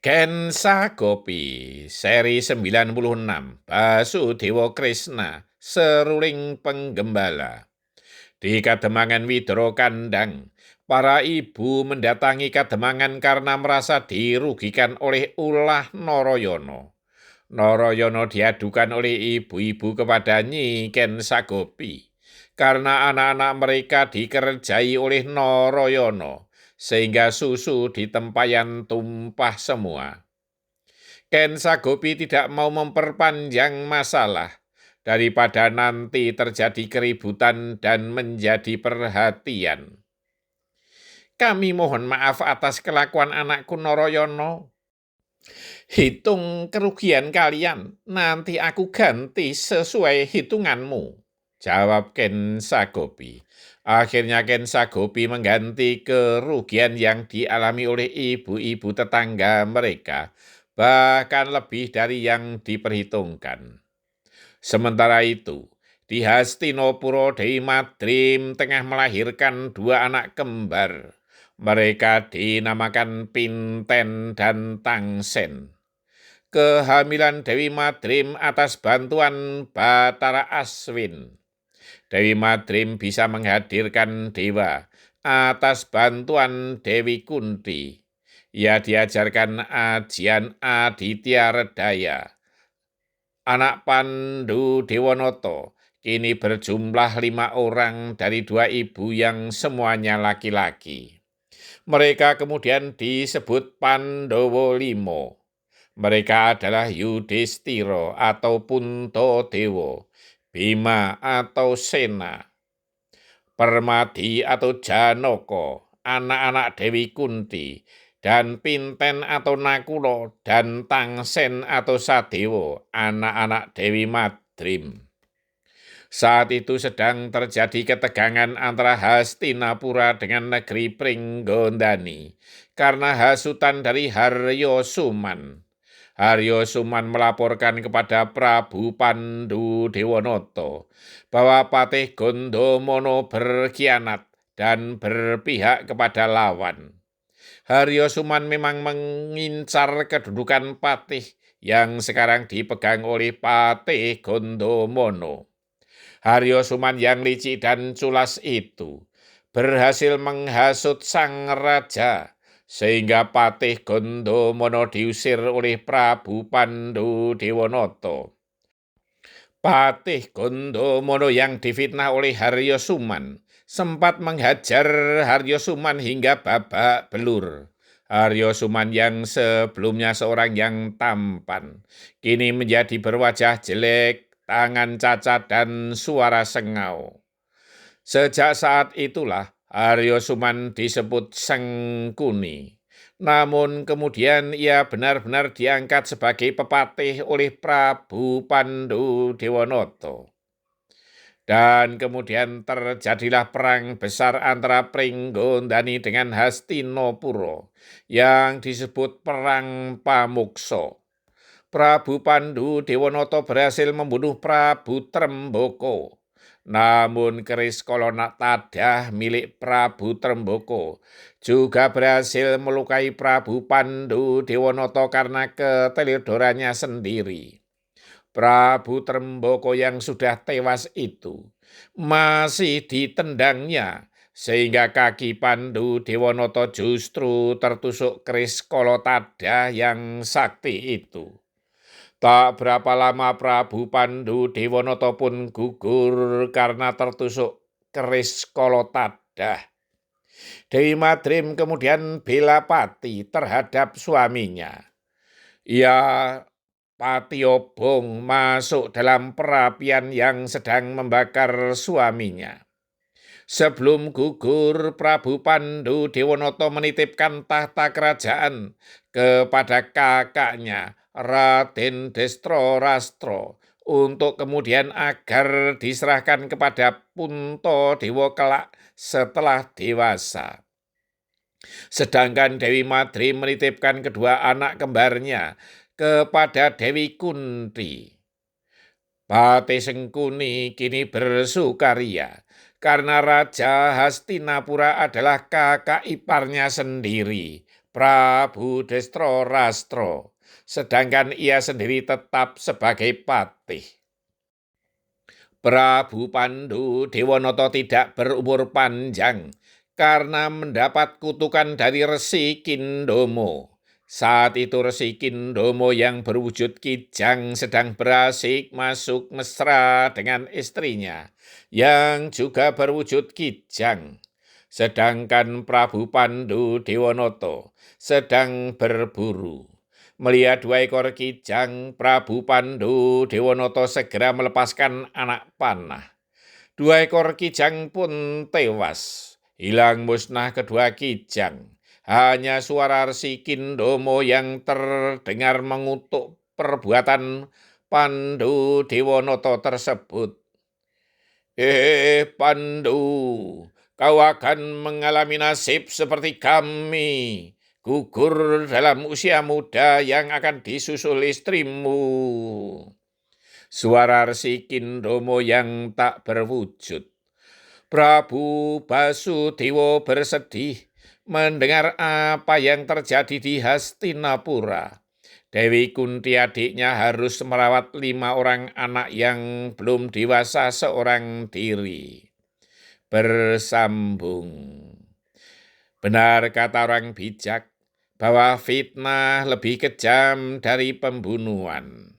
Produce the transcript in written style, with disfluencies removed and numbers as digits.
Gensa Gopi, seri 96, Basudewa Krisna, Seruling Penggembala. Di Kademangan Widoro Kandang, para ibu mendatangi Kademangan karena merasa dirugikan oleh ulah Narayana. Narayana diadukan oleh ibu-ibu kepada Nyi Gensa Gopi, karena anak-anak mereka dikerjai oleh Narayana, sehingga susu di tempayan tumpah semua. Gensa Gopi tidak mau memperpanjang masalah daripada nanti terjadi keributan dan menjadi perhatian. Kami mohon maaf atas kelakuan anakku Narayana. Hitung kerugian kalian, nanti aku ganti sesuai hitunganmu, jawab Gensa Gopi. Akhirnya Gensa Gopi mengganti kerugian yang dialami oleh ibu-ibu tetangga mereka, bahkan lebih dari yang diperhitungkan. Sementara itu, di Hastinapura Dewi Madrim tengah melahirkan dua anak kembar. Mereka dinamakan Pinten dan Tangsen. Kehamilan Dewi Madrim atas bantuan Batara Aswin. Dewi Madrim bisa menghadirkan dewa atas bantuan Dewi Kunti. Ia diajarkan ajian Aditya Redaya. Anak Pandu Dewanoto kini berjumlah 5 orang dari 2 ibu yang semuanya laki-laki. Mereka kemudian disebut Pandowo Limo. Mereka adalah Yudhistira atau Puntadewa, Bima atau Sena, Permadi atau Janaka, anak-anak Dewi Kunti, dan Pinten atau Nakula, dan Tangsen atau Sadewa, anak-anak Dewi Madrim. Saat itu sedang terjadi ketegangan antara Hastinapura dengan negeri Pringgondani karena hasutan dari Haryo Suman. Haryo Suman melaporkan kepada Prabu Pandu Dewanoto bahwa Patih Gondomono berkhianat dan berpihak kepada lawan. Haryo Suman memang mengincar kedudukan Patih yang sekarang dipegang oleh Patih Gondomono. Haryo Suman yang licik dan culas itu berhasil menghasut sang raja, sehingga Patih Gondomono diusir oleh Prabu Pandu Dewanoto. Patih Gondomono yang difitnah oleh Haryo Suman sempat menghajar Haryo Suman hingga babak belur. Haryo Suman yang sebelumnya seorang yang tampan, kini menjadi berwajah jelek, tangan cacat, dan suara sengau. Sejak saat itulah Haryo Suman disebut Sengkuni. Namun kemudian ia benar-benar diangkat sebagai pepatih oleh Prabu Pandu Dewanoto. Dan kemudian terjadilah perang besar antara Pringgondani dengan Hastinapura yang disebut Perang Pamuksa. Prabu Pandu Dewanoto berhasil membunuh Prabu Tremboko. Namun keris Kolonak Tadah milik Prabu Tremboko juga berhasil melukai Prabu Pandu Dewanoto karena keteledorannya sendiri. Prabu Tremboko yang sudah tewas itu masih ditendangnya, sehingga kaki Pandu Dewanoto justru tertusuk keris Kolotada yang sakti itu. Tak berapa lama Prabu Pandu Dewanoto pun gugur karena tertusuk keris Kolotada. Dewi Madrim kemudian bela pati terhadap suaminya. Ia Patiobong masuk dalam perapian yang sedang membakar suaminya. Sebelum gugur, Prabu Pandu Dewanoto menitipkan tahta kerajaan kepada kakaknya Raden Destrorastro untuk kemudian agar diserahkan kepada Puntadewa kelak setelah dewasa. Sedangkan Dewi Madrim menitipkan kedua anak kembarnya kepada Dewi Kunti. Patih Sengkuni kini bersukaria karena Raja Hastinapura adalah kakak iparnya sendiri, Prabu Destra sedangkan ia sendiri tetap sebagai patih. Prabu Pandu Dewanoto tidak berumur panjang karena mendapat kutukan dari Resi Kindomo. Saat itu Resi Kindomo yang berwujud kijang sedang berasik masuk mesra dengan istrinya yang juga berwujud kijang. Sedangkan Prabu Pandu Dewanoto sedang berburu. Melihat 2 ekor kijang, Prabu Pandu Dewanoto segera melepaskan anak panah. 2 ekor kijang pun tewas. Hilang musnah kedua kijang. Hanya suara Resi Kindomo yang terdengar mengutuk perbuatan Pandu Dewanoto tersebut. Pandu, kau akan mengalami nasib seperti kami. Gugur dalam usia muda yang akan disusul istrimu. Suara Resi Kindomo yang tak berwujud. Prabu Basudewa bersedih mendengar apa yang terjadi di Hastinapura. Dewi Kunti adiknya harus merawat 5 orang anak yang belum dewasa seorang diri. Bersambung. Benar kata orang bijak bahwa fitnah lebih kejam dari pembunuhan.